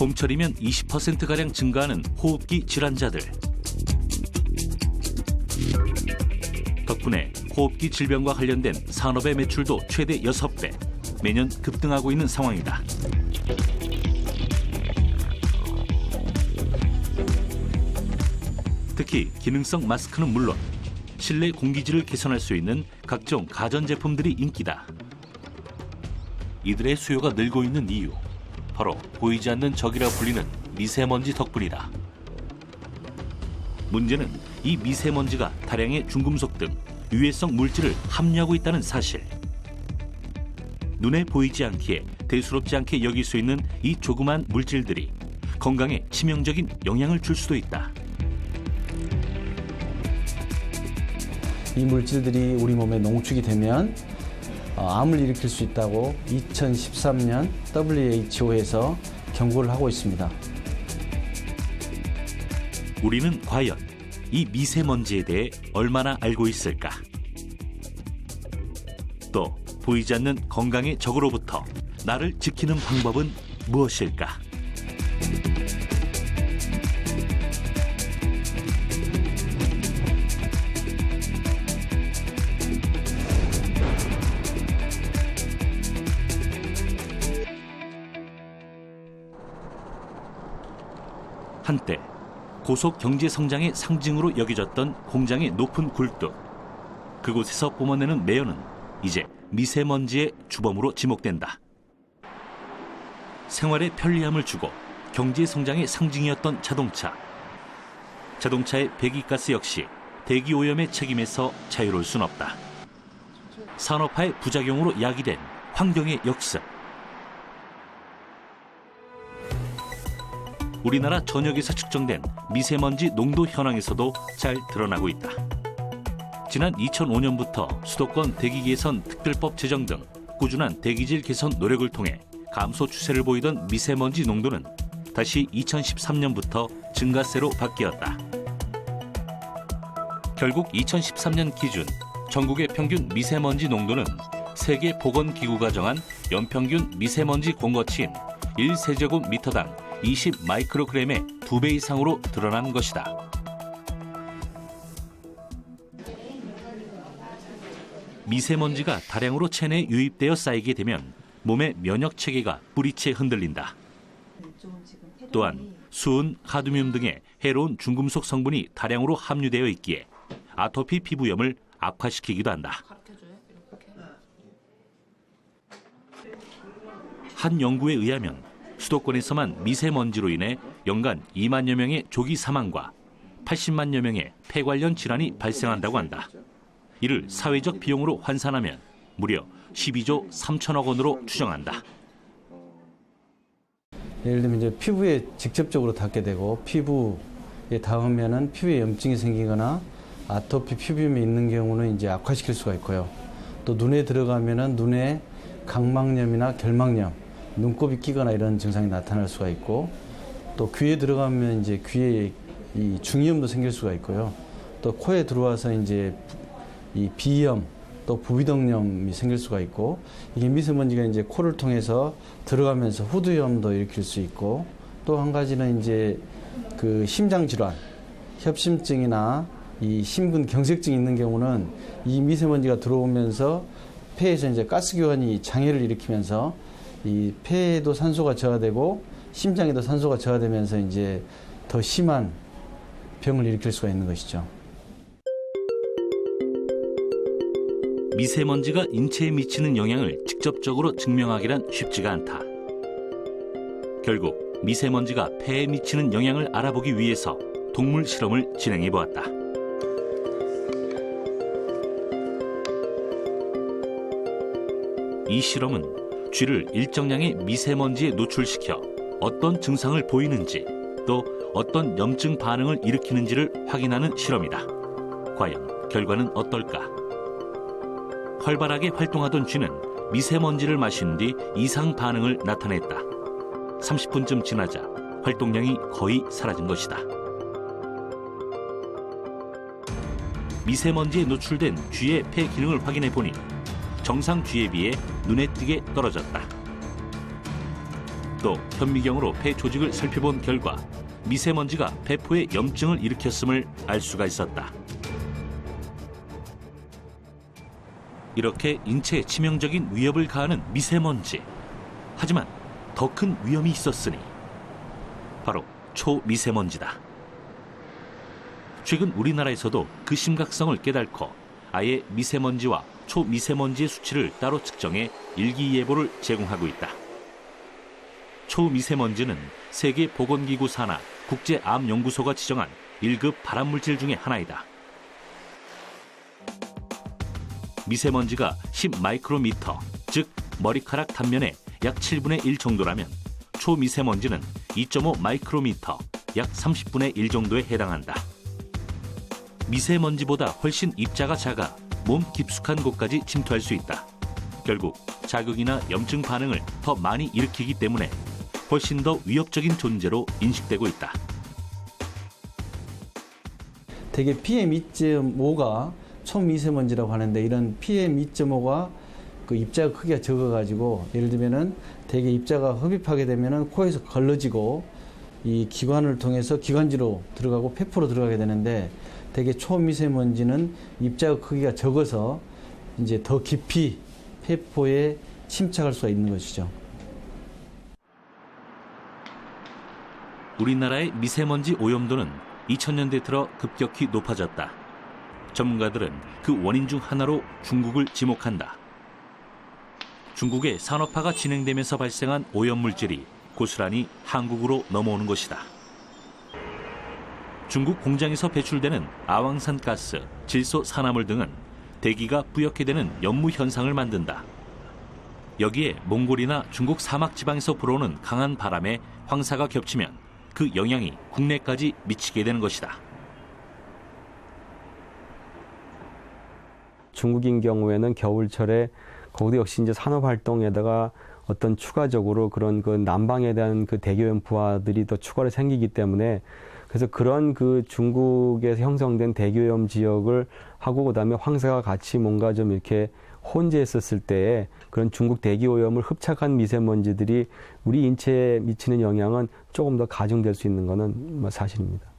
봄철이면 20%가량 증가하는 호흡기 질환자들. 덕분에 호흡기 질병과 관련된 산업의 매출도 최대 6배, 매년 급등하고 있는 상황이다. 특히 기능성 마스크는 물론 실내 공기질을 개선할 수 있는 각종 가전제품들이 인기다. 이들의 수요가 늘고 있는 이유, 바로 보이지 않는 적이라 불리는 미세먼지 덕분이다. 문제는 이 미세먼지가 다량의 중금속 등 유해성 물질을 함유하고 있다는 사실. 눈에 보이지 않기에 대수롭지 않게 여길 수 있는 이 조그만 물질들이 건강에 치명적인 영향을 줄 수도 있다. 이 물질들이 우리 몸에 농축이 되면 암을 일으킬 수 있다고 2013년 WHO에서 경고를 하고 있습니다. 우리는 과연 이 미세먼지에 대해 얼마나 알고 있을까? 또 보이지 않는 건강의 적으로부터 나를 지키는 방법은 무엇일까? 한때 고속 경제 성장의 상징으로 여겨졌던 공장의 높은 굴뚝. 그곳에서 뿜어내는 매연은 이제 미세먼지의 주범으로 지목된다. 생활에 편리함을 주고 경제 성장의 상징이었던 자동차. 자동차의 배기가스 역시 대기 오염의 책임에서 자유로울 순 없다. 산업화의 부작용으로 야기된 환경의 역습. 우리나라 전역에서 측정된 미세먼지 농도 현황에서도 잘 드러나고 있다. 지난 2005년부터 수도권 대기 개선 특별법 제정 등 꾸준한 대기질 개선 노력을 통해 감소 추세를 보이던 미세먼지 농도는 다시 2013년부터 증가세로 바뀌었다. 결국 2013년 기준 전국의 평균 미세먼지 농도는 세계보건기구가 정한 연평균 미세먼지 공거치인 1세제곱미터당 20 마이크로그램의 2배 이상으로 드러난 것이다. 미세먼지가 다량으로 체내에 유입되어 쌓이게 되면 몸의 면역 체계가 뿌리채 흔들린다. 또한 수은, 카드뮴 등의 해로운 중금속 성분이 다량으로 함유되어 있기에 아토피 피부염을 악화시키기도 한다. 한 연구에 의하면 수도권에서만 미세먼지로 인해 연간 2만여 명의 조기 사망과 80만여 명의 폐 관련 질환이 발생한다고 한다. 이를 사회적 비용으로 환산하면 무려 12조 3천억 원으로 추정한다. 예를 들면 이제 피부에 직접적으로 닿게 되고 피부에 닿으면은 피부에 염증이 생기거나 아토피 피부염이 있는 경우는 이제 악화시킬 수가 있고요. 또 눈에 들어가면은 눈에 각막염이나 결막염, 눈곱이 끼거나 이런 증상이 나타날 수가 있고, 또 귀에 들어가면 이제 귀에 이 중이염도 생길 수가 있고요. 또 코에 들어와서 이제 이 비염, 또 부비동염이 생길 수가 있고, 이게 미세먼지가 이제 코를 통해서 들어가면서 후두염도 일으킬 수 있고, 또 한 가지는 이제 그 심장 질환, 협심증이나 이 심근경색증이 있는 경우는 이 미세먼지가 들어오면서 폐에서 이제 가스교환이 장애를 일으키면서 이 폐에도 산소가 저하되고 심장에도 산소가 저하되면서 이제 더 심한 병을 일으킬 수가 있는 것이죠. 미세먼지가 인체에 미치는 영향을 직접적으로 증명하기란 쉽지가 않다. 결국 미세먼지가 폐에 미치는 영향을 알아보기 위해서 동물 실험을 진행해 보았다. 이 실험은 쥐를 일정량의 미세먼지에 노출시켜 어떤 증상을 보이는지 또 어떤 염증 반응을 일으키는지를 확인하는 실험이다. 과연 결과는 어떨까? 활발하게 활동하던 쥐는 미세먼지를 마신 뒤 이상 반응을 나타냈다. 30분쯤 지나자 활동량이 거의 사라진 것이다. 미세먼지에 노출된 쥐의 폐 기능을 확인해 보니 정상 쥐에 비해 눈에 띄게 떨어졌다. 또 현미경으로 폐 조직을 살펴본 결과 미세먼지가 폐포에 염증을 일으켰음을 알 수가 있었다. 이렇게 인체에 치명적인 위협을 가하는 미세먼지. 하지만 더 큰 위험이 있었으니 바로 초미세먼지다. 최근 우리나라에서도 그 심각성을 깨닫고 아예 미세먼지와 초미세먼지의 수치를 따로 측정해 일기예보를 제공하고 있다. 초미세먼지는 세계보건기구 산하 국제암연구소가 지정한 1급 발암물질 중에 하나이다. 미세먼지가 10마이크로미터, 즉 머리카락 단면의 약 7분의 1 정도라면 초미세먼지는 2.5마이크로미터, 약 30분의 1 정도에 해당한다. 미세먼지보다 훨씬 입자가 작아 몸 깊숙한 곳까지 침투할 수 있다. 결국 자극이나 염증 반응을 더 많이 일으키기 때문에 훨씬 더 위협적인 존재로 인식되고 있다. 대개 PM2.5가 초미세먼지라고 하는데 이런 PM2.5가 그 입자 크기가 적어가지고 예를 들면은 대개 입자가 흡입하게 되면은 코에서 걸러지고 이 기관을 통해서 기관지로 들어가고 폐포로 들어가게 되는데 대개 초미세먼지는 입자 크기가 적어서 이제 더 깊이 폐포에 침착할 수가 있는 것이죠. 우리나라의 미세먼지 오염도는 2000년대 들어 급격히 높아졌다. 전문가들은 그 원인 중 하나로 중국을 지목한다. 중국의 산업화가 진행되면서 발생한 오염물질이 고스란히 한국으로 넘어오는 것이다. 중국 공장에서 배출되는 아황산 가스, 질소 산화물 등은 대기가 뿌옇게 되는 연무 현상을 만든다. 여기에 몽골이나 중국 사막 지방에서 불어오는 강한 바람에 황사가 겹치면 그 영향이 국내까지 미치게 되는 것이다. 중국인 경우에는 겨울철에 거기도 역시 이제 산업 활동에다가 어떤 추가적으로 그런 그 난방에 대한 그 대기오염 부하들이 더 추가로 생기기 때문에 그래서 그런 그 중국에서 형성된 대기오염 지역을 하고 그다음에 황사가 같이 뭔가 좀 이렇게 혼재했었을 때에 그런 중국 대기오염을 흡착한 미세먼지들이 우리 인체에 미치는 영향은 조금 더 가중될 수 있는 거는 사실입니다.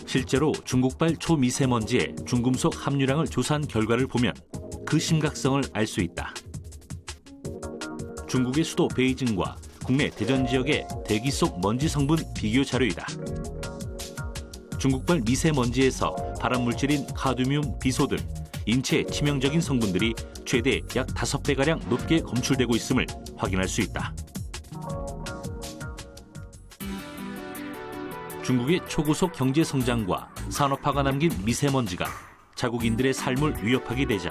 실제로 중국발 초미세먼지의 중금속 함유량을 조사한 결과를 보면 그 심각성을 알 수 있다. 중국의 수도 베이징과 국내 대전 지역의 대기 속 먼지 성분 비교 자료이다. 중국발 미세먼지에서 발암물질인 카드뮴, 비소 등 인체에 치명적인 성분들이 최대 약 5배가량 높게 검출되고 있음을 확인할 수 있다. 중국의 초고속 경제 성장과 산업화가 남긴 미세먼지가 자국인들의 삶을 위협하게 되자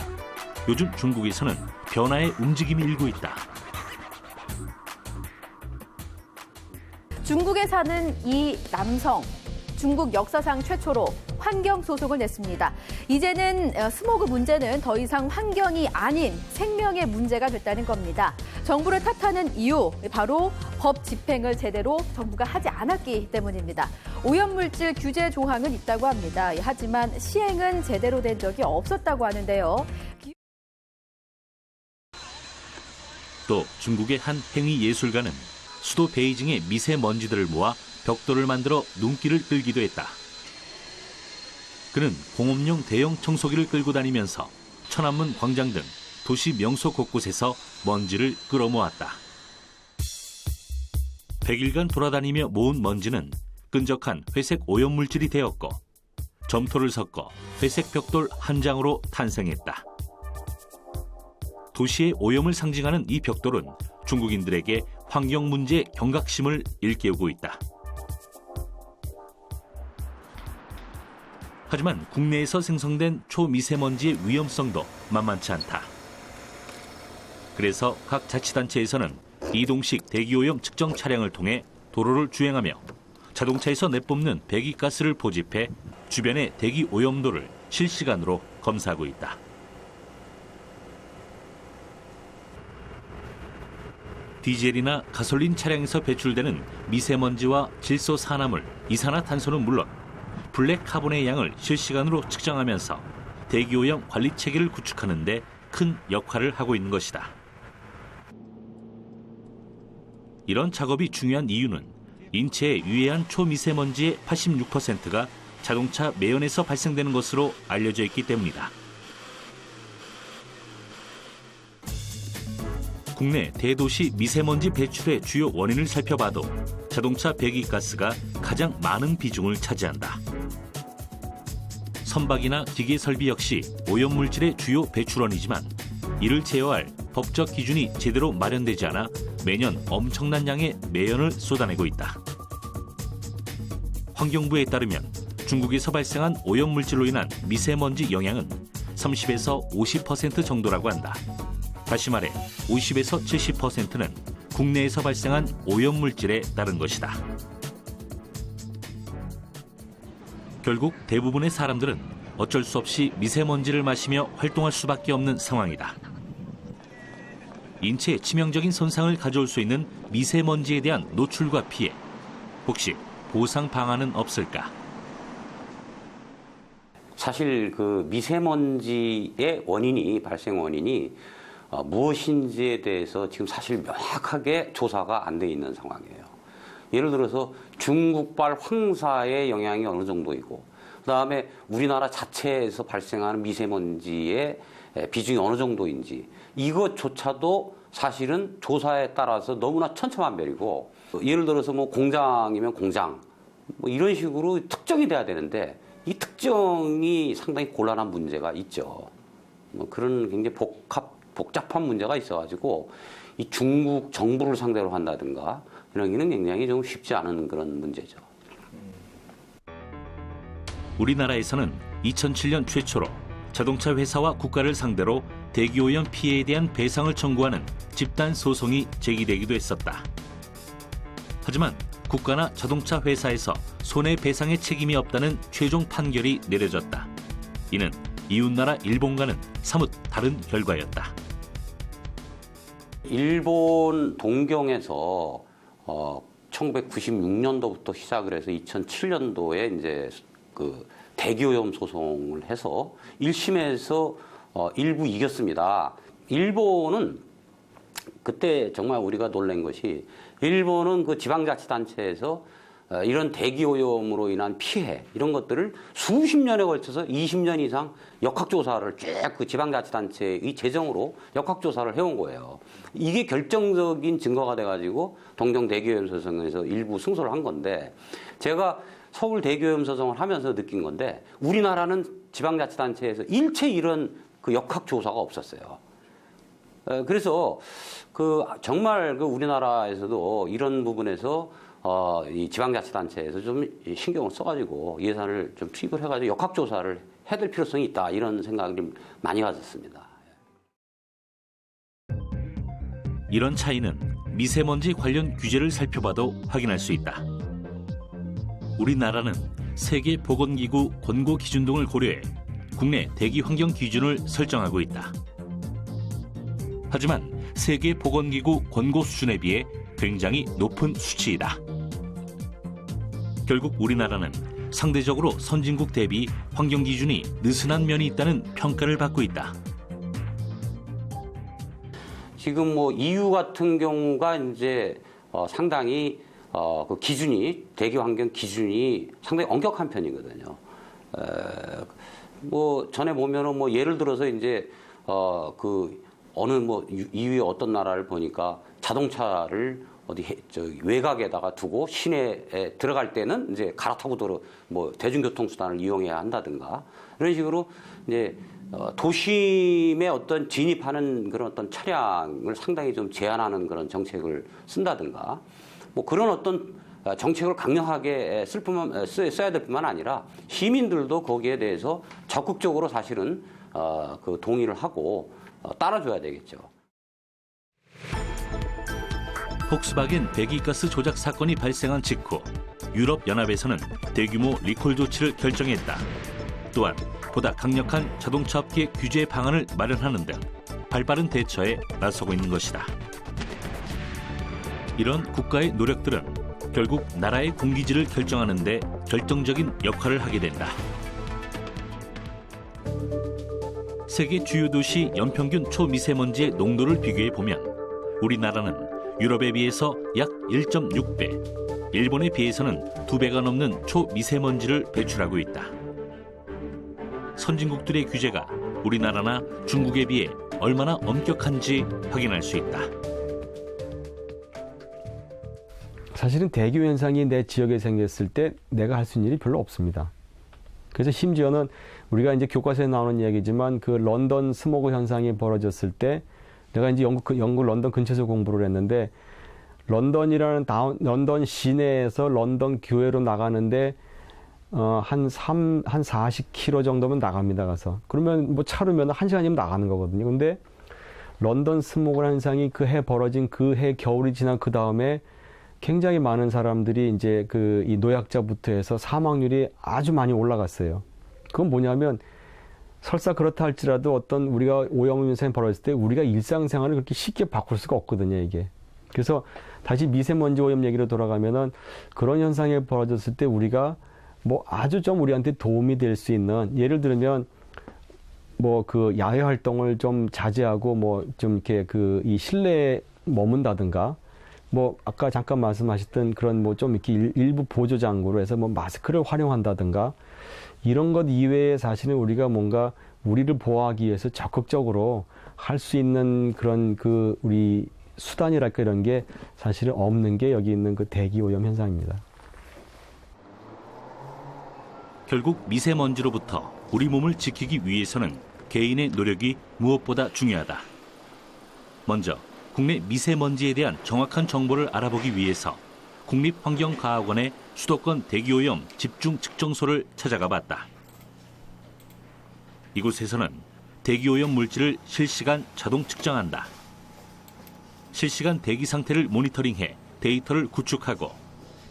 요즘 중국에서는 변화의 움직임이 일고 있다. 중국에 사는 이 남성, 중국 역사상 최초로 환경 소송을 냈습니다. 이제는 스모그 문제는 더 이상 환경이 아닌 생명의 문제가 됐다는 겁니다. 정부를 탓하는 이유, 바로 법 집행을 제대로 정부가 하지 않았기 때문입니다. 오염물질 규제 조항은 있다고 합니다. 하지만 시행은 제대로 된 적이 없었다고 하는데요. 또 중국의 한 행위 예술가는 수도 베이징의 미세먼지들을 모아 벽돌을 만들어 눈길을 끌기도 했다. 그는 공업용 대형 청소기를 끌고 다니면서 천안문 광장 등 도시 명소 곳곳에서 먼지를 끌어모았다. 100일간 돌아다니며 모은 먼지는 끈적한 회색 오염물질이 되었고 점토를 섞어 회색 벽돌 한 장으로 탄생했다. 도시의 오염을 상징하는 이 벽돌은 중국인들에게 환경 문제의 경각심을 일깨우고 있다. 하지만 국내에서 생성된 초미세먼지의 위험성도 만만치 않다. 그래서 각 자치단체에서는 이동식 대기오염 측정 차량을 통해 도로를 주행하며 자동차에서 내뿜는 배기가스를 포집해 주변의 대기 오염도를 실시간으로 검사하고 있다. 디젤이나 가솔린 차량에서 배출되는 미세먼지와 질소 산화물, 이산화탄소는 물론 블랙 카본의 양을 실시간으로 측정하면서 대기오염 관리 체계를 구축하는 데 큰 역할을 하고 있는 것이다. 이런 작업이 중요한 이유는 인체에 유해한 초미세먼지의 86%가 자동차 매연에서 발생되는 것으로 알려져 있기 때문이다. 국내 대도시 미세먼지 배출의 주요 원인을 살펴봐도 자동차 배기가스가 가장 많은 비중을 차지한다. 선박이나 기계 설비 역시 오염물질의 주요 배출원이지만 이를 제어할 법적 기준이 제대로 마련되지 않아 매년 엄청난 양의 매연을 쏟아내고 있다. 환경부에 따르면 중국에서 발생한 오염물질로 인한 미세먼지 영향은 30에서 50% 정도라고 한다. 다시 말해 50에서 70%는 국내에서 발생한 오염물질에 따른 것이다. 결국 대부분의 사람들은 어쩔 수 없이 미세먼지를 마시며 활동할 수밖에 없는 상황이다. 인체에 치명적인 손상을 가져올 수 있는 미세먼지에 대한 노출과 피해, 혹시 보상 방안은 없을까? 사실 그 미세먼지의 발생 원인이 무엇인지에 대해서 지금 사실 명확하게 조사가 안 돼 있는 상황이에요. 예를 들어서 중국발 황사의 영향이 어느 정도이고, 그다음에 우리나라 자체에서 발생하는 미세먼지의 비중이 어느 정도인지, 이것조차도 사실은 조사에 따라서 너무나 천차만별이고, 예를 들어서 뭐 공장이면 공장, 뭐 이런 식으로 특정이 돼야 되는데 이 특정이 상당히 곤란한 문제가 있죠. 뭐 그런 굉장히 복잡한 문제가 있어가지고 이 중국 정부를 상대로 한다든가 이런 게는 굉장히 좀 쉽지 않은 그런 문제죠. 우리나라에서는 2007년 최초로 자동차 회사와 국가를 상대로 대기오염 피해에 대한 배상을 청구하는 집단 소송이 제기되기도 했었다. 하지만 국가나 자동차 회사에서 손해배상의 책임이 없다는 최종 판결이 내려졌다. 이는 이웃나라 일본과는 사뭇 다른 결과였다. 일본 동경에서 1996년도부터 시작을 해서 2007년도에 이제 그 대기오염 소송을 해서 1심에서 일부 이겼습니다. 일본은 그때 정말 우리가 놀란 것이, 일본은 그 지방자치단체에서 이런 대기오염으로 인한 피해 이런 것들을 수십 년에 걸쳐서 20년 이상 역학조사를 쭉 그 지방자치단체의 재정으로 역학조사를 해온 거예요. 이게 결정적인 증거가 돼가지고 동경 대기오염 소송에서 일부 승소를 한 건데, 제가 서울 대기오염 소송을 하면서 느낀 건데, 우리나라는 지방자치단체에서 일체 이런 그 역학조사가 없었어요. 그래서 정말 우리나라에서도 이런 부분에서 이 지방자치단체에서 좀 신경을 써가지고 예산을 좀 투입을 해가지고 역학조사를 해야 될 필요성이 있다, 이런 생각이 많이 가졌습니다. 이런 차이는 미세먼지 관련 규제를 살펴봐도 확인할 수 있다. 우리나라는 세계보건기구 권고 기준 등을 고려해 국내 대기 환경 기준을 설정하고 있다. 하지만 세계보건기구 권고 수준에 비해 굉장히 높은 수치이다. 결국 우리나라는 상대적으로 선진국 대비 환경 기준이 느슨한 면이 있다는 평가를 받고 있다. 지금 뭐 EU 같은 경우가 이제 상당히 그 기준이, 대기 환경 기준이 상당히 엄격한 편이거든요. 뭐 전에 보면은 뭐 예를 들어서 이제 어느 뭐 EU의 어떤 나라를 보니까 자동차를 외곽에다가 두고 시내에 들어갈 때는 이제 갈아타고 뭐 대중교통 수단을 이용해야 한다든가, 이런 식으로 이제 도심에 어떤 진입하는 그런 어떤 차량을 상당히 좀 제한하는 그런 정책을 쓴다든가, 뭐 그런 어떤 정책을 강력하게 써야 될 뿐만 아니라 시민들도 거기에 대해서 적극적으로 사실은 그 동의를 하고 따라줘야 되겠죠. 폭스바겐 배기가스 조작 사건이 발생한 직후 유럽연합에서는 대규모 리콜 조치를 결정했다. 또한 보다 강력한 자동차 업계 규제 방안을 마련하는 등 발빠른 대처에 나서고 있는 것이다. 이런 국가의 노력들은 결국 나라의 공기질을 결정하는 데 결정적인 역할을 하게 된다. 세계 주요 도시 연평균 초미세먼지의 농도를 비교해 보면 우리나라는 유럽에 비해서 약 1.6배, 일본에 비해서는 2배가 넘는 초미세먼지를 배출하고 있다. 선진국들의 규제가 우리나라나 중국에 비해 얼마나 엄격한지 확인할 수 있다. 사실은 대기오 현상이 내 지역에 생겼을 때 내가 할 수 있는 일이 별로 없습니다. 그래서 심지어는 우리가 이제 교과서에 나오는 이야기지만 그 런던 스모그 현상이 벌어졌을 때 내가 이제 영국 런던 근처에서 공부를 했는데 런던이라는 런던 시내에서 런던 교외로 나가는데 한 40km 정도면 나갑니다. 가서. 그러면 뭐 차로면 1시간이면 나가는 거거든요. 근데 런던 스모그 현상이 그 해 벌어진 그 해 겨울이 지난 그 다음에 굉장히 많은 사람들이 이제 이 노약자부터 해서 사망률이 아주 많이 올라갔어요. 그건 뭐냐면 설사 그렇다 할지라도 어떤 우리가 오염 현상이 벌어졌을 때 우리가 일상생활을 그렇게 쉽게 바꿀 수가 없거든요, 이게. 그래서 다시 미세먼지 오염 얘기로 돌아가면은 그런 현상이 벌어졌을 때 우리가 뭐 아주 좀 우리한테 도움이 될 수 있는, 예를 들면 뭐 그 야외 활동을 좀 자제하고 뭐 좀 이렇게 이 실내에 머문다든가, 뭐 아까 잠깐 말씀하셨던 그런 뭐 좀 이렇게 일부 보조 장구로 해서 뭐 마스크를 활용한다든가, 이런 것 이외에 사실은 우리가 뭔가 우리를 보호하기 위해서 적극적으로 할 수 있는 그런 우리 수단이랄까 이런 게 사실은 없는 게 여기 있는 그 대기 오염 현상입니다. 결국 미세먼지로부터 우리 몸을 지키기 위해서는 개인의 노력이 무엇보다 중요하다. 먼저 국내 미세먼지에 대한 정확한 정보를 알아보기 위해서 국립환경과학원의 수도권 대기오염 집중 측정소를 찾아가 봤다. 이곳에서는 대기오염 물질을 실시간 자동 측정한다. 실시간 대기 상태를 모니터링해 데이터를 구축하고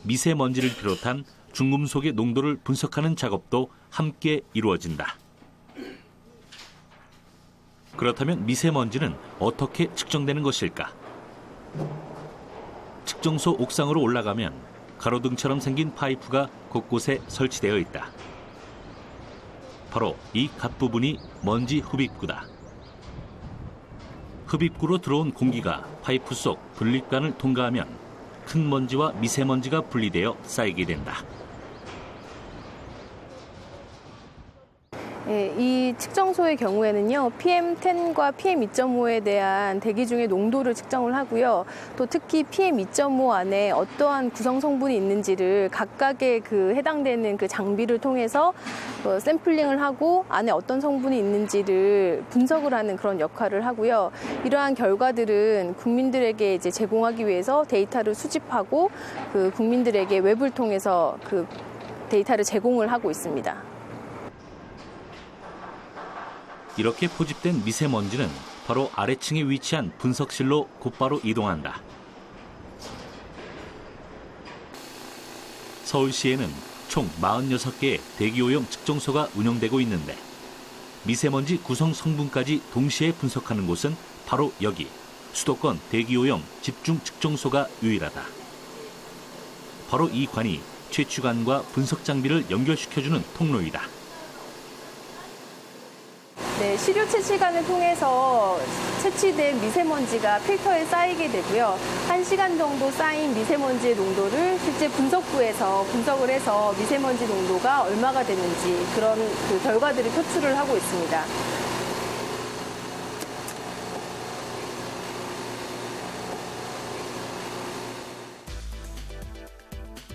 미세먼지를 비롯한 중금속의 농도를 분석하는 작업도 함께 이루어진다. 그렇다면 미세먼지는 어떻게 측정되는 것일까? 측정소 옥상으로 올라가면 가로등처럼 생긴 파이프가 곳곳에 설치되어 있다. 바로 이 갓부분이 먼지 흡입구다. 흡입구로 들어온 공기가 파이프 속 분립관을 통과하면 큰 먼지와 미세먼지가 분리되어 쌓이게 된다. 네, 이 측정소의 경우에는요, PM10과 PM2.5에 대한 대기 중의 농도를 측정을 하고요. 또 특히 PM2.5 안에 어떠한 구성 성분이 있는지를 각각의 해당되는 장비를 통해서 샘플링을 하고 안에 어떤 성분이 있는지를 분석을 하는 그런 역할을 하고요. 이러한 결과들은 국민들에게 이제 제공하기 위해서 데이터를 수집하고 국민들에게 웹을 통해서 데이터를 제공을 하고 있습니다. 이렇게 포집된 미세먼지는 바로 아래층에 위치한 분석실로 곧바로 이동한다. 서울시에는 총 46개의 대기오염 측정소가 운영되고 있는데 미세먼지 구성 성분까지 동시에 분석하는 곳은 바로 여기 수도권 대기오염 집중 측정소가 유일하다. 바로 이 관이 채취관과 분석 장비를 연결시켜주는 통로이다. 네, 시료 채취관을 통해서 채취된 미세먼지가 필터에 쌓이게 되고요. 1시간 정도 쌓인 미세먼지의 농도를 실제 분석부에서 분석을 해서 미세먼지 농도가 얼마가 되는지 그런 결과들을 표출을 하고 있습니다.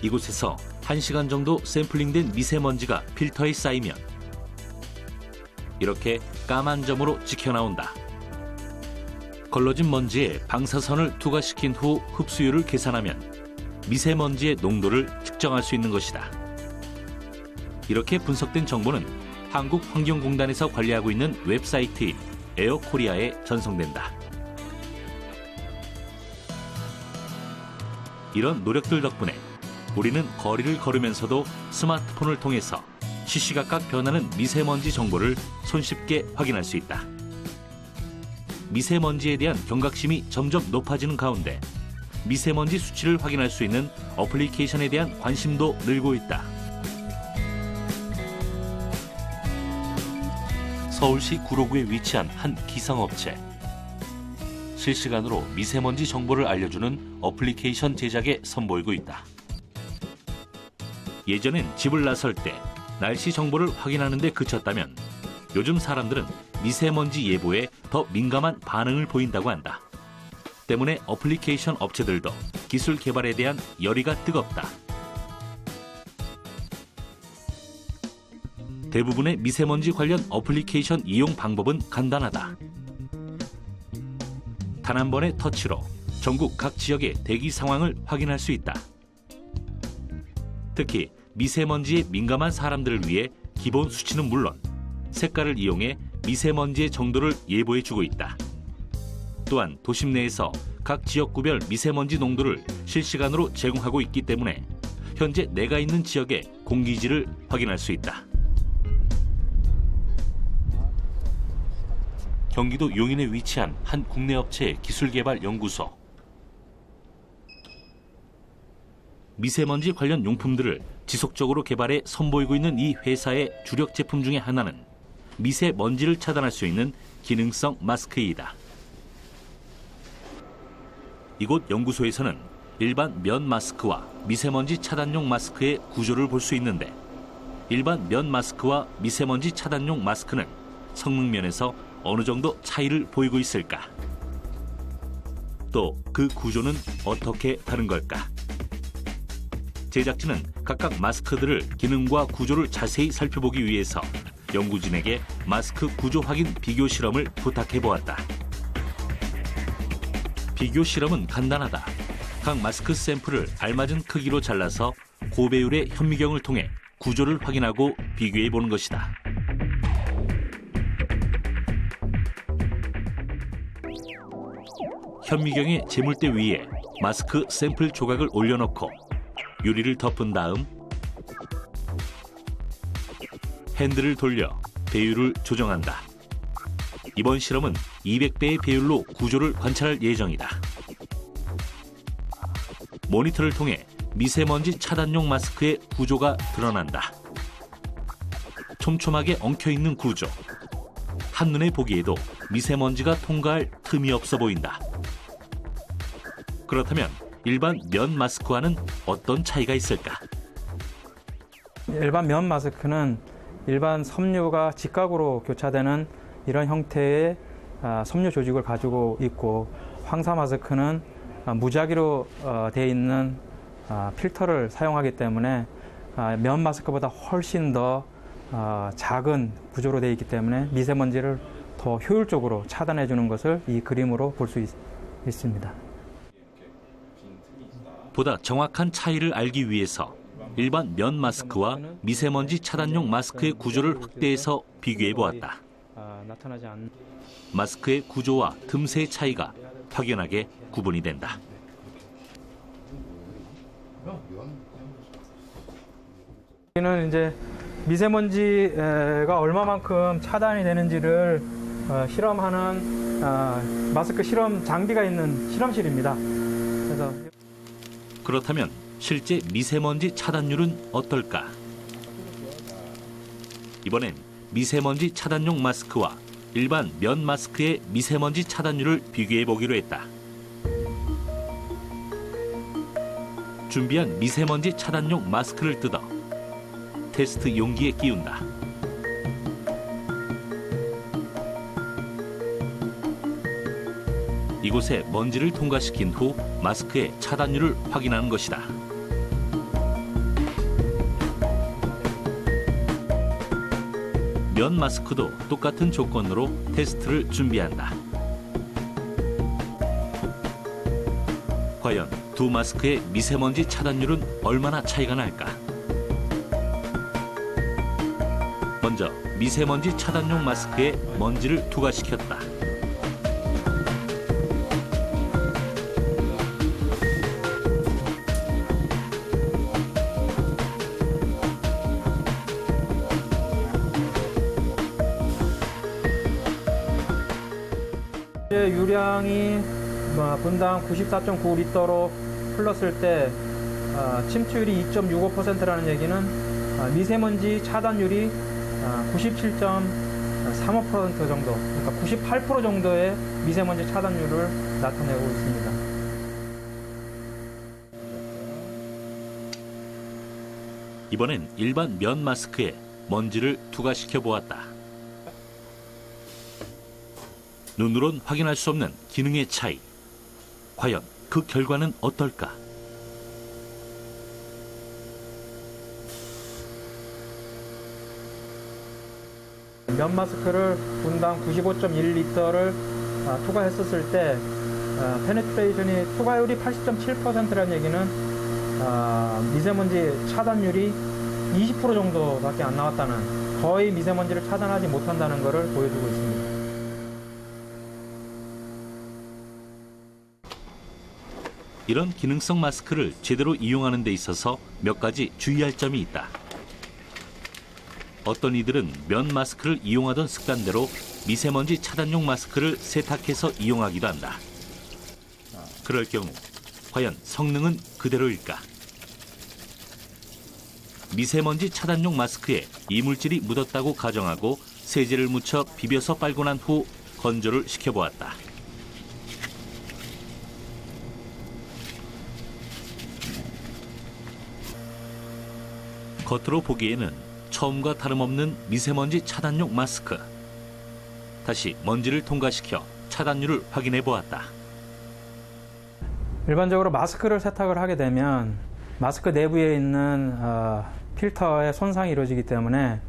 이곳에서 1시간 정도 샘플링된 미세먼지가 필터에 쌓이면 이렇게 까만 점으로 찍혀나온다. 걸러진 먼지에 방사선을 투과시킨 후 흡수율을 계산하면 미세먼지의 농도를 측정할 수 있는 것이다. 이렇게 분석된 정보는 한국환경공단에서 관리하고 있는 웹사이트인 에어코리아에 전송된다. 이런 노력들 덕분에 우리는 거리를 걸으면서도 스마트폰을 통해서 시시각각 변하는 미세먼지 정보를 손쉽게 확인할 수 있다. 미세먼지에 대한 경각심이 점점 높아지는 가운데 미세먼지 수치를 확인할 수 있는 어플리케이션에 대한 관심도 늘고 있다. 서울시 구로구에 위치한 한 기상업체. 실시간으로 미세먼지 정보를 알려주는 어플리케이션 제작에 선보이고 있다. 예전엔 집을 나설 때 날씨 정보를 확인하는 데 그쳤다면 요즘 사람들은 미세먼지 예보에 더 민감한 반응을 보인다고 한다. 때문에 어플리케이션 업체들도 기술 개발에 대한 열의가 뜨겁다. 대부분의 미세먼지 관련 어플리케이션 이용 방법은 간단하다. 단 한 번의 터치로 전국 각 지역의 대기 상황을 확인할 수 있다. 특히 미세먼지에 민감한 사람들을 위해 기본 수치는 물론 색깔을 이용해 미세먼지의 정도를 예보해주고 있다. 또한 도심 내에서 각 지역구별 미세먼지 농도를 실시간으로 제공하고 있기 때문에 현재 내가 있는 지역의 공기질을 확인할 수 있다. 경기도 용인에 위치한 한 국내 업체의 기술개발연구소. 미세먼지 관련 용품들을 지속적으로 개발해 선보이고 있는 이 회사의 주력 제품 중에 하나는 미세먼지를 차단할 수 있는 기능성 마스크이다. 이곳 연구소에서는 일반 면 마스크와 미세먼지 차단용 마스크의 구조를 볼 수 있는데 일반 면 마스크와 미세먼지 차단용 마스크는 성능 면에서 어느 정도 차이를 보이고 있을까? 또 그 구조는 어떻게 다른 걸까? 제작진은 각각 마스크들을 기능과 구조를 자세히 살펴보기 위해서 연구진에게 마스크 구조 확인 비교 실험을 부탁해 보았다. 비교 실험은 간단하다. 각 마스크 샘플을 알맞은 크기로 잘라서 고배율의 현미경을 통해 구조를 확인하고 비교해 보는 것이다. 현미경의 재물대 위에 마스크 샘플 조각을 올려놓고 유리를 덮은 다음 핸들을 돌려 배율을 조정한다. 이번 실험은 200배의 배율로 구조를 관찰할 예정이다. 모니터를 통해 미세먼지 차단용 마스크의 구조가 드러난다. 촘촘하게 엉켜있는 구조. 한눈에 보기에도 미세먼지가 통과할 틈이 없어 보인다. 그렇다면 일반 면 마스크와는 어떤 차이가 있을까? 일반 면 마스크는 일반 섬유가 직각으로 교차되는 이런 형태의 섬유 조직을 가지고 있고 황사 마스크는 무작위로 되어 있는 필터를 사용하기 때문에 면 마스크보다 훨씬 더 작은 구조로 되어 있기 때문에 미세먼지를 더 효율적으로 차단해 주는 것을 이 그림으로 볼 수 있습니다. 보다 정확한 차이를 알기 위해서 일반 면 마스크와 미세먼지 차단용 마스크의 구조를 확대해서 비교해 보았다. 나타나지 않는 마스크의 구조와 틈새의 차이가 확연하게 구분이 된다. 여기는 이제 미세먼지가 얼마만큼 차단이 되는지를 실험하는 마스크 실험 장비가 있는 실험실입니다. 그래서 그렇다면 실제 미세먼지 차단율은 어떨까? 이번엔 미세먼지 차단용 마스크와 일반 면 마스크의 미세먼지 차단율을 비교해 보기로 했다. 준비한 미세먼지 차단용 마스크를 뜯어 테스트 용기에 끼운다. 이곳에 먼지를 통과시킨 후 마스크의 차단율을 확인하는 것이다. 면 마스크도 똑같은 조건으로 테스트를 준비한다. 과연 두 마스크의 미세먼지 차단율은 얼마나 차이가 날까? 먼저 미세먼지 차단용 마스크에 먼지를 투과시켰다. 유량이 분당 94.9리터로 흘렀을 때 침투율이 2.65%라는 얘기는 미세먼지 차단율이 97.35% 정도, 그러니까 98% 정도의 미세먼지 차단율을 나타내고 있습니다. 이번엔 일반 면 마스크에 먼지를 투과시켜 보았다. 눈으론 확인할 수 없는 기능의 차이. 과연 그 결과는 어떨까? 면 마스크를 분당 95.1리터를 투과했었을 때 페네트레이션이 투과율이 80.7%라는 얘기는 미세먼지 차단율이 20% 정도밖에 안 나왔다는, 거의 미세먼지를 차단하지 못한다는 것을 보여주고 있습니다. 이런 기능성 마스크를 제대로 이용하는 데 있어서 몇 가지 주의할 점이 있다. 어떤 이들은 면 마스크를 이용하던 습관대로 미세먼지 차단용 마스크를 세탁해서 이용하기도 한다. 그럴 경우 과연 성능은 그대로일까? 미세먼지 차단용 마스크에 이물질이 묻었다고 가정하고 세제를 묻혀 비벼서 빨고 난 후 건조를 시켜보았다. 겉으로 보기에는 처음과 다름없는 미세먼지 차단용 마스크. 다시 먼지를 통과시켜 차단율을 확인해 보았다. 일반적으로 마스크를 세탁을 하게 되면 마스크 내부에 있는 필터에 손상이 이루어지기 때문에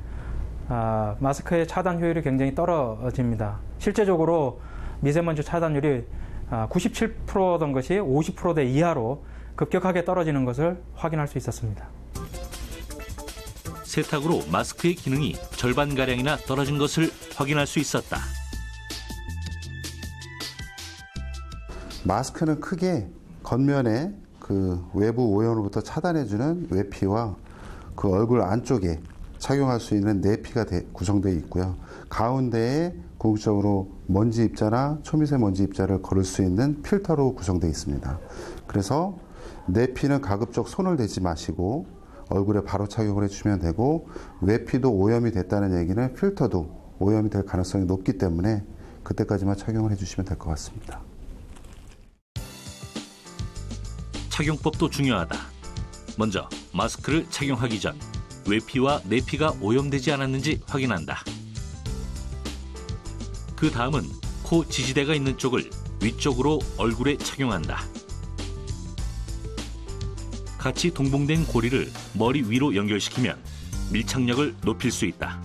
마스크의 차단 효율이 굉장히 떨어집니다. 실제적으로 미세먼지 차단율이 97%던 것이 50%대 이하로 급격하게 떨어지는 것을 확인할 수 있었습니다. 세탁으로 마스크의 기능이 절반가량이나 떨어진 것을 확인할 수 있었다. 마스크는 크게 겉면에 그 외부 오염으로부터 차단해주는 외피와 그 얼굴 안쪽에 착용할 수 있는 내피가 구성되어 있고요. 가운데에 궁극적으로 먼지 입자나 초미세먼지 입자를 걸을 수 있는 필터로 구성되어 있습니다. 그래서 내피는 가급적 손을 대지 마시고 얼굴에 바로 착용을 해주시면 되고, 외피도 오염이 됐다는 얘기는 필터도 오염이 될 가능성이 높기 때문에 그때까지만 착용을 해주시면 될 것 같습니다. 착용법도 중요하다. 먼저 마스크를 착용하기 전 외피와 내피가 오염되지 않았는지 확인한다. 그 다음은 코 지지대가 있는 쪽을 위쪽으로 얼굴에 착용한다. 같이 동봉된 고리를 머리 위로 연결시키면 밀착력을 높일 수 있다.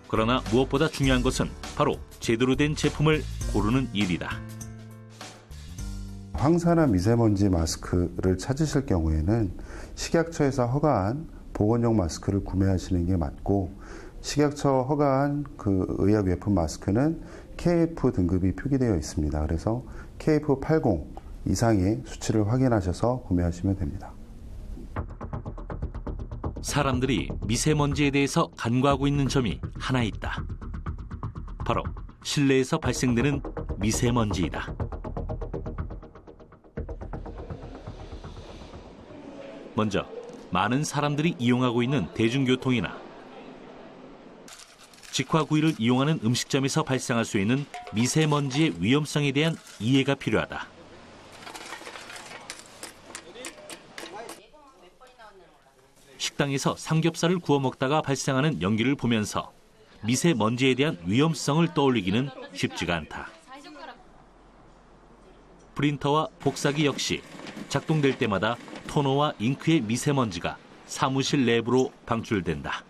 그러나 무엇보다 중요한 것은 바로 제대로 된 제품을 고르는 일이다. 황사나 미세먼지 마스크를 찾으실 경우에는 식약처에서 허가한 보건용 마스크를 구매하시는 게 맞고, 식약처 허가한 그 의약외품 마스크는 KF 등급이 표기되어 있습니다. 그래서 KF80 이상의 수치를 확인하셔서 구매하시면 됩니다. 사람들이 미세먼지에 대해서 간과하고 있는 점이 하나 있다. 바로 실내에서 발생되는 미세먼지이다. 먼저 많은 사람들이 이용하고 있는 대중교통이나 직화구이를 이용하는 음식점에서 발생할 수 있는 미세먼지의 위험성에 대한 이해가 필요하다. 식당에서 삼겹살을 구워 먹다가 발생하는 연기를 보면서 미세먼지에 대한 위험성을 떠올리기는 쉽지가 않다. 프린터와 복사기 역시 작동될 때마다 토너와 잉크의 미세먼지가 사무실 내부로 방출된다.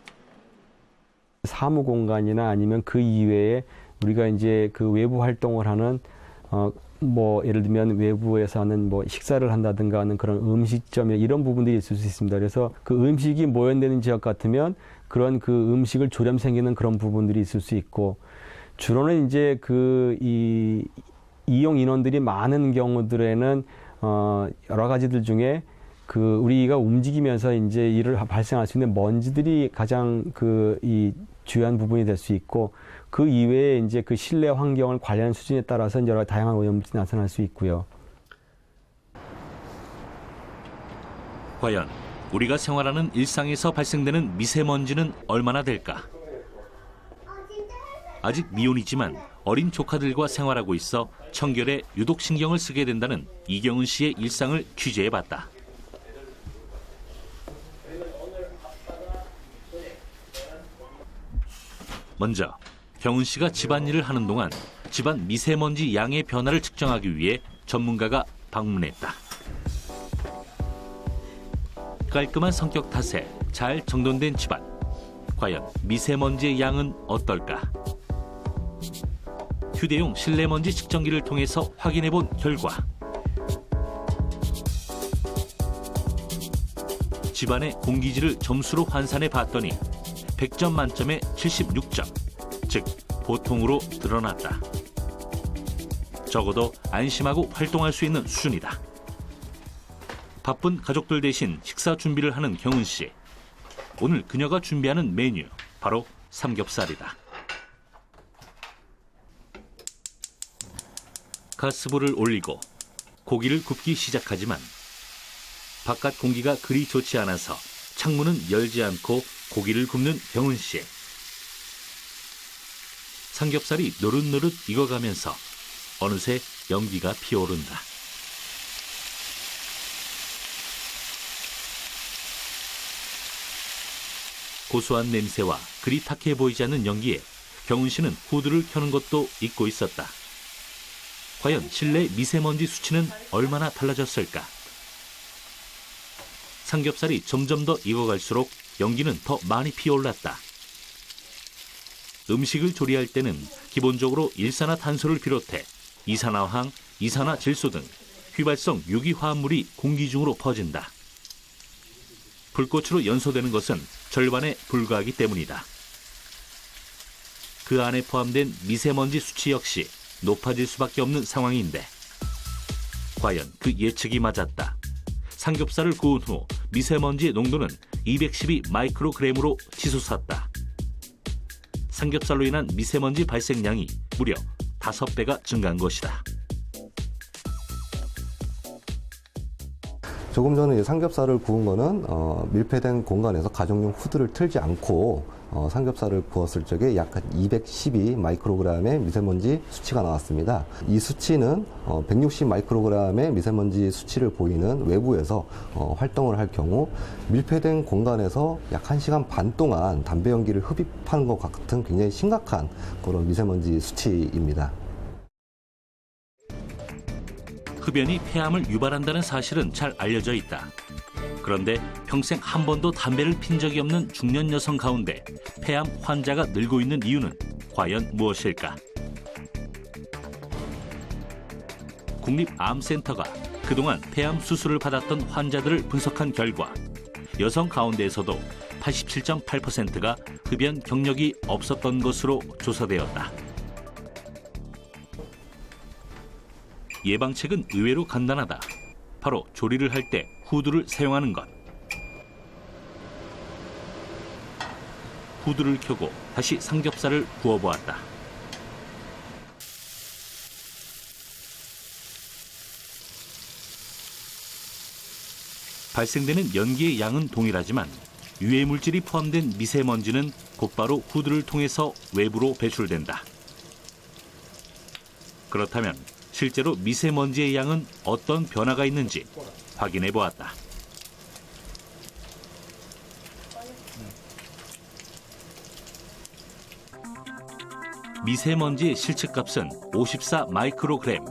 사무 공간이나 아니면 그 이외에 우리가 이제 그 외부 활동을 하는 뭐 예를 들면 외부에서 하는 뭐 식사를 한다든가 하는 그런 음식점에 이런 부분들이 있을 수 있습니다. 그래서 그 음식이 모연되는 지역 같으면 그런 그 음식을 조염 생기는 그런 부분들이 있을 수 있고, 주로는 이제 그 이용 인원들이 많은 경우들에는 여러 가지들 중에 그 우리가 움직이면서 이제 일을 발생할 수 있는 먼지들이 가장 이 주요한 부분이 될 수 있고, 그 이외에 이제 그 실내 환경을 관리하는 수준에 따라서 여러 다양한 오염물질이 나타날 수 있고요. 과연 우리가 생활하는 일상에서 발생되는 미세먼지는 얼마나 될까? 아직 미온이지만 어린 조카들과 생활하고 있어 청결에 유독 신경을 쓰게 된다는 이경은 씨의 일상을 취재해봤다. 먼저 경은 씨가 집안일을 하는 동안 집안 미세먼지 양의 변화를 측정하기 위해 전문가가 방문했다. 깔끔한 성격 탓에 잘 정돈된 집안. 과연 미세먼지의 양은 어떨까? 휴대용 실내먼지 측정기를 통해서 확인해본 결과 집안의 공기질을 점수로 환산해 봤더니 100점 만점에 76점, 즉 보통으로 드러났다. 적어도 안심하고 활동할 수 있는 수준이다. 바쁜 가족들 대신 식사 준비를 하는 경은 씨. 오늘 그녀가 준비하는 메뉴, 바로 삼겹살이다. 가스불을 올리고 고기를 굽기 시작하지만 바깥 공기가 그리 좋지 않아서 창문은 열지 않고 고기를 굽는 경은 씨. 삼겹살이 노릇노릇 익어가면서 어느새 연기가 피어오른다. 고소한 냄새와 그리 탁해 보이지 않는 연기에 경은 씨는 후드를 켜는 것도 잊고 있었다. 과연 실내 미세먼지 수치는 얼마나 달라졌을까? 삼겹살이 점점 더 익어갈수록 연기는 더 많이 피어올랐다. 음식을 조리할 때는 기본적으로 일산화탄소를 비롯해 이산화황, 이산화질소 등 휘발성 유기화합물이 공기 중으로 퍼진다. 불꽃으로 연소되는 것은 절반에 불과하기 때문이다. 그 안에 포함된 미세먼지 수치 역시 높아질 수밖에 없는 상황인데 과연 그 예측이 맞았다. 삼겹살을 구운 후 미세먼지의 농도는 212 마이크로그램으로 치솟았다. 삼겹살로 인한 미세먼지 발생량이 무려 5배가 증가한 것이다. 조금 전에 삼겹살을 구운 거는 밀폐된 공간에서 가정용 후드를 틀지 않고 삼겹살을 구웠을 적에 약 212 마이크로그램의 미세먼지 수치가 나왔습니다. 이 수치는 160 마이크로그램의 미세먼지 수치를 보이는 외부에서 활동을 할 경우 밀폐된 공간에서 약 1시간 반 동안 담배 연기를 흡입하는 것 같은 굉장히 심각한 그런 미세먼지 수치입니다. 흡연이 폐암을 유발한다는 사실은 잘 알려져 있다. 그런데 평생 한 번도 담배를 핀 적이 없는 중년 여성 가운데 폐암 환자가 늘고 있는 이유는 과연 무엇일까? 국립암센터가 그동안 폐암 수술을 받았던 환자들을 분석한 결과 여성 가운데에서도 87.8%가 흡연 경력이 없었던 것으로 조사되었다. 예방책은 의외로 간단하다. 바로 조리를 할 때 후드를 사용하는 것. 후드를 켜고 다시 삼겹살을 구워보았다. 발생되는 연기의 양은 동일하지만 유해 물질이 포함된 미세먼지는 곧바로 후드를 통해서 외부로 배출된다. 그렇다면 실제로 미세먼지의 양은 어떤 변화가 있는지 확인해 보았다. 미세먼지의 실측값은 54 마이크로그램,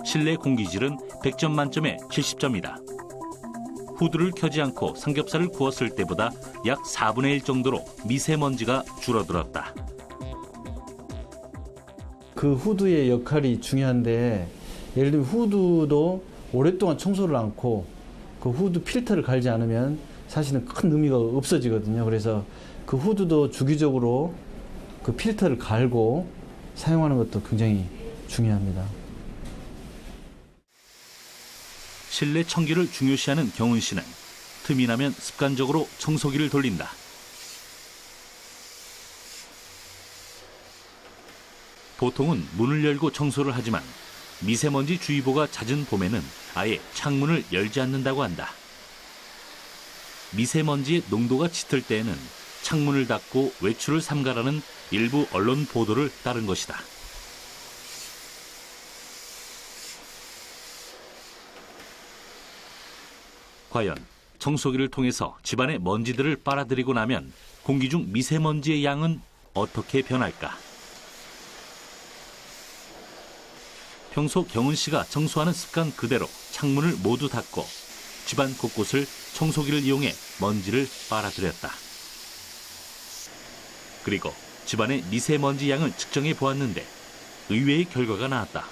실내 공기질은 100점 만점에 70점이다. 후드를 켜지 않고 삼겹살을 구웠을 때보다 약 4분의 1 정도로 미세먼지가 줄어들었다. 그 후드의 역할이 중요한데 예를 들면 후드도 오랫동안 청소를 않고 그 후드 필터를 갈지 않으면 사실은 큰 의미가 없어지거든요. 그래서 그 후드도 주기적으로 그 필터를 갈고 사용하는 것도 굉장히 중요합니다. 실내 청기를 중요시하는 경은 씨는 틈이 나면 습관적으로 청소기를 돌린다. 보통은 문을 열고 청소를 하지만 미세먼지 주의보가 잦은 봄에는 아예 창문을 열지 않는다고 한다. 미세먼지의 농도가 짙을 때에는 창문을 닫고 외출을 삼가라는 일부 언론 보도를 따른 것이다. 과연 청소기를 통해서 집안의 먼지들을 빨아들이고 나면 공기 중 미세먼지의 양은 어떻게 변할까? 평소 경은 씨가 청소하는 습관 그대로 창문을 모두 닫고 집안 곳곳을 청소기를 이용해 먼지를 빨아들였다. 그리고 집안의 미세먼지 양을 측정해 보았는데 의외의 결과가 나왔다.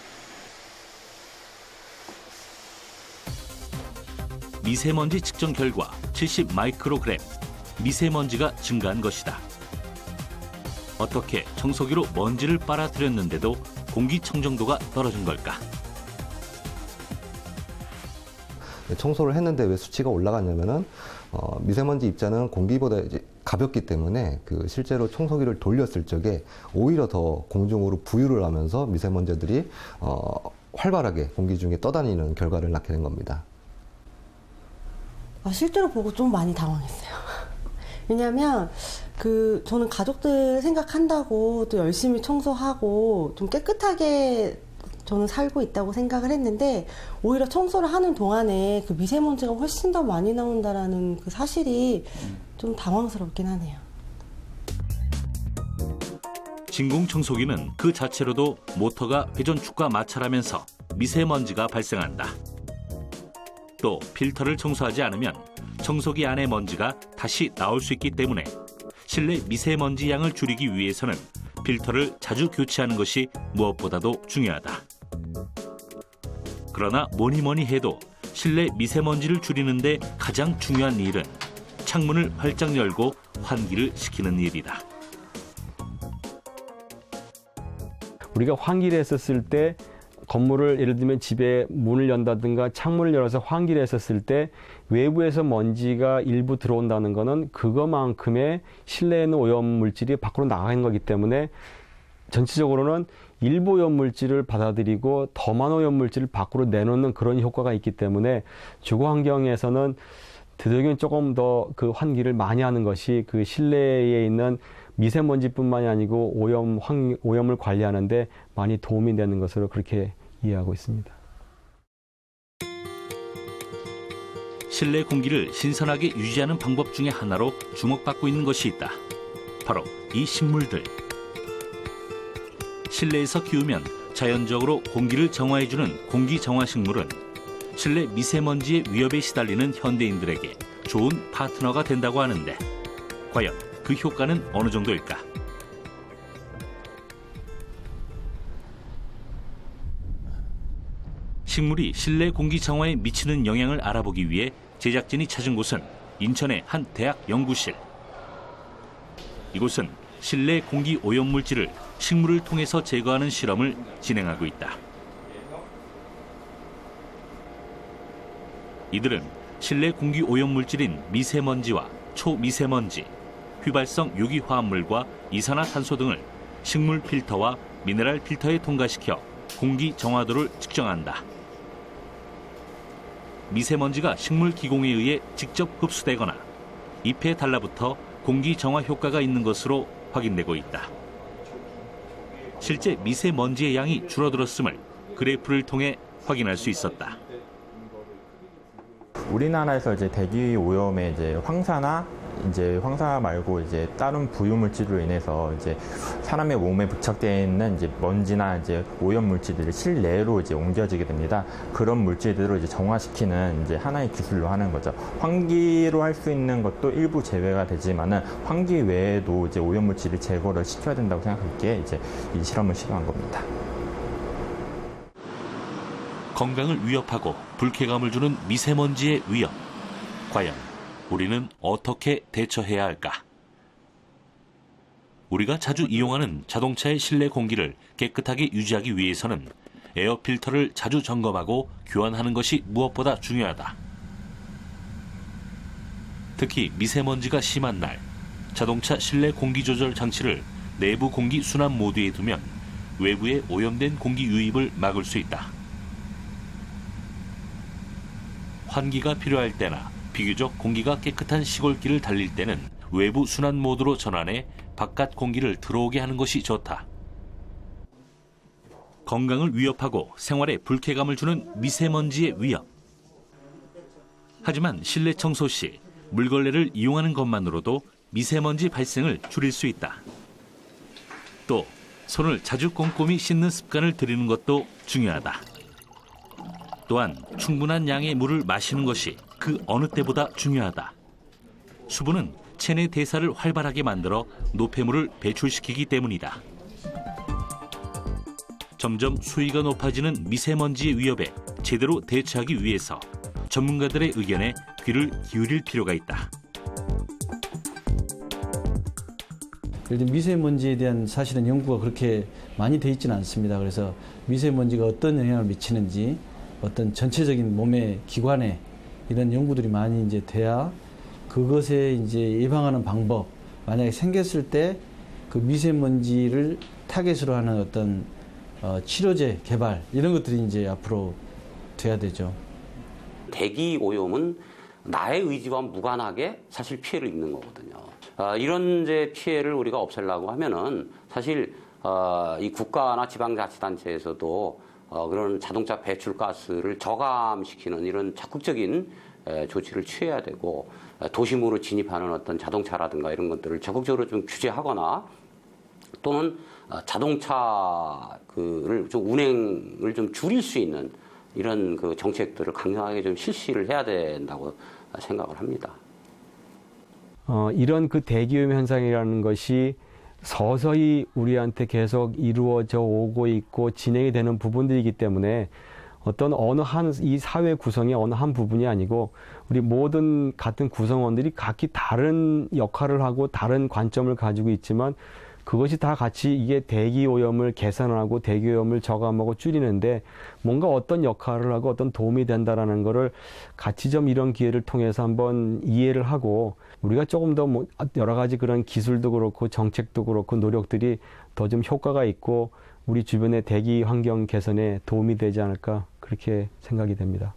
미세먼지 측정 결과 70 마이크로그램, 미세먼지가 증가한 것이다. 어떻게 청소기로 먼지를 빨아들였는데도 공기청정도가 떨어진 걸까? 청소를 했는데 왜 수치가 올라갔냐면은 미세먼지 입자는 공기보다 이제 가볍기 때문에 그 실제로 청소기를 돌렸을 적에 오히려 더 공중으로 부유를 하면서 미세먼지들이 활발하게 공기 중에 떠다니는 결과를 낳게 된 겁니다. 실제로 보고 좀 많이 당황했어요. 왜냐하면 저는 가족들 생각한다고 또 열심히 청소하고 좀 깨끗하게 저는 살고 있다고 생각을 했는데 오히려 청소를 하는 동안에 그 미세먼지가 훨씬 더 많이 나온다라는 그 사실이 좀 당황스럽긴 하네요. 진공 청소기는 그 자체로도 모터가 회전축과 마찰하면서 미세먼지가 발생한다. 또 필터를 청소하지 않으면 청소기 안의 먼지가 다시 나올 수 있기 때문에 실내 미세먼지 양을 줄이기 위해서는 필터를 자주 교체하는 것이 무엇보다도 중요하다. 그러나 뭐니 해도 실내 미세먼지를 줄이는데 가장 중요한 일은 창문을 활짝 열고 환기를 시키는 일이다. 우리가 환기를 했었을 때 건물을 예를 들면 집에 문을 연다든가 창문을 열어서 환기를 했었을 때 외부에서 먼지가 일부 들어온다는 것은 그것만큼의 실내에 있는 오염물질이 밖으로 나가는 거기 때문에 전체적으로는 일부 오염물질을 받아들이고 더 많은 오염물질을 밖으로 내놓는 그런 효과가 있기 때문에 주거 환경에서는 되도록이면 조금 더 그 환기를 많이 하는 것이 그 실내에 있는 미세먼지뿐만이 아니고 오염을 관리하는데 많이 도움이 되는 것으로 그렇게 이해하고 있습니다. 실내 공기를 신선하게 유지하는 방법 중에 하나로 주목받고 있는 것이 있다. 바로 이 식물들. 실내에서 키우면 자연적으로 공기를 정화해주는 공기정화식물은 실내 미세먼지의 위협에 시달리는 현대인들에게 좋은 파트너가 된다고 하는데 과연 그 효과는 어느 정도일까? 식물이 실내 공기 정화에 미치는 영향을 알아보기 위해 제작진이 찾은 곳은 인천의 한 대학 연구실. 이곳은 실내 공기 오염물질을 식물을 통해서 제거하는 실험을 진행하고 있다. 이들은 실내 공기 오염물질인 미세먼지와 초미세먼지, 휘발성 유기화합물과 이산화탄소 등을 식물 필터와 미네랄 필터에 통과시켜 공기 정화도를 측정한다. 미세먼지가 식물 기공에 의해 직접 흡수되거나 잎에 달라붙어 공기 정화 효과가 있는 것으로 확인되고 있다. 실제 미세먼지의 양이 줄어들었음을 그래프를 통해 확인할 수 있었다. 우리나라에서 이제 대기 오염에 이제 황사 말고 이제 다른 부유물질로 인해서 이제 사람의 몸에 부착되어 있는 이제 먼지나 이제 오염 물질들이 실내로 이제 옮겨지게 됩니다. 그런 물질들을 이제 정화시키는 이제 하나의 기술로 하는 거죠. 환기로 할 수 있는 것도 일부 제외가 되지만은 환기 외에도 이제 오염 물질을 제거를 시켜야 된다고 생각하기에 이제 이 실험을 시도한 겁니다. 건강을 위협하고 불쾌감을 주는 미세먼지의 위협. 과연 우리는 어떻게 대처해야 할까? 우리가 자주 이용하는 자동차의 실내 공기를 깨끗하게 유지하기 위해서는 에어 필터를 자주 점검하고 교환하는 것이 무엇보다 중요하다. 특히 미세먼지가 심한 날, 자동차 실내 공기 조절 장치를 내부 공기 순환 모드에 두면 외부에 오염된 공기 유입을 막을 수 있다. 환기가 필요할 때나 비교적 공기가 깨끗한 시골길을 달릴 때는 외부 순환 모드로 전환해 바깥 공기를 들어오게 하는 것이 좋다. 건강을 위협하고 생활에 불쾌감을 주는 미세먼지의 위협. 하지만 실내 청소 시 물걸레를 이용하는 것만으로도 미세먼지 발생을 줄일 수 있다. 또 손을 자주 꼼꼼히 씻는 습관을 들이는 것도 중요하다. 또한 충분한 양의 물을 마시는 것이 그 어느 때보다 중요하다. 수분은 체내 대사를 활발하게 만들어 노폐물을 배출시키기 때문이다. 점점 수위가 높아지는 미세먼지의 위협에 제대로 대처하기 위해서 전문가들의 의견에 귀를 기울일 필요가 있다. 미세먼지에 대한 사실은 연구가 그렇게 많이 돼 있지는 않습니다. 그래서 미세먼지가 어떤 영향을 미치는지 어떤 전체적인 몸의 기관에 이런 연구들이 많이 이제 돼야 그것에 이제 예방하는 방법, 만약에 생겼을 때 그 미세먼지를 타겟으로 하는 어떤 치료제 개발 이런 것들이 이제 앞으로 돼야 되죠. 대기 오염은 나의 의지와 무관하게 사실 피해를 입는 거거든요. 이런 이제 피해를 우리가 없애려고 하면은 사실 이 국가나 지방자치단체에서도 그런 자동차 배출가스를 저감시키는 이런 적극적인 조치를 취해야 되고, 도심으로 진입하는 어떤 자동차라든가 이런 것들을 적극적으로 좀 규제하거나, 또는 자동차를 좀 운행을 좀 줄일 수 있는 이런 그 정책들을 강력하게 좀 실시를 해야 된다고 생각을 합니다. 이런 그 대기오염 현상이라는 것이 서서히 우리한테 계속 이루어져 오고 있고 진행이 되는 부분들이기 때문에 어떤 어느 한 이 사회 구성의 어느 한 부분이 아니고 우리 모든 같은 구성원들이 각기 다른 역할을 하고 다른 관점을 가지고 있지만 그것이 다 같이 이게 대기오염을 개선하고 대기오염을 저감하고 줄이는데 뭔가 어떤 역할을 하고 어떤 도움이 된다라는 거를 같이 좀 이런 기회를 통해서 한번 이해를 하고 우리가 조금 더 여러 가지 그런 기술도 그렇고 정책도 그렇고 노력들이 더 좀 효과가 있고 우리 주변의 대기 환경 개선에 도움이 되지 않을까 그렇게 생각이 됩니다.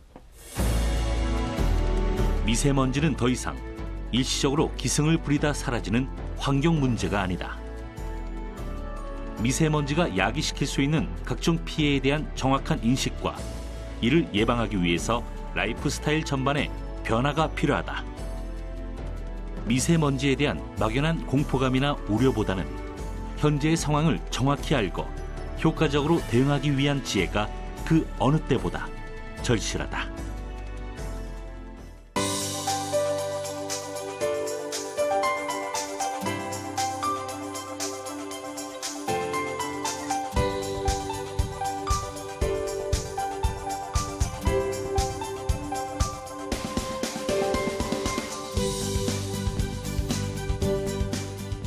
미세먼지는 더 이상 일시적으로 기승을 부리다 사라지는 환경 문제가 아니다. 미세먼지가 야기시킬 수 있는 각종 피해에 대한 정확한 인식과 이를 예방하기 위해서 라이프 스타일 전반에 변화가 필요하다. 미세먼지에 대한 막연한 공포감이나 우려보다는 현재의 상황을 정확히 알고 효과적으로 대응하기 위한 지혜가 그 어느 때보다 절실하다.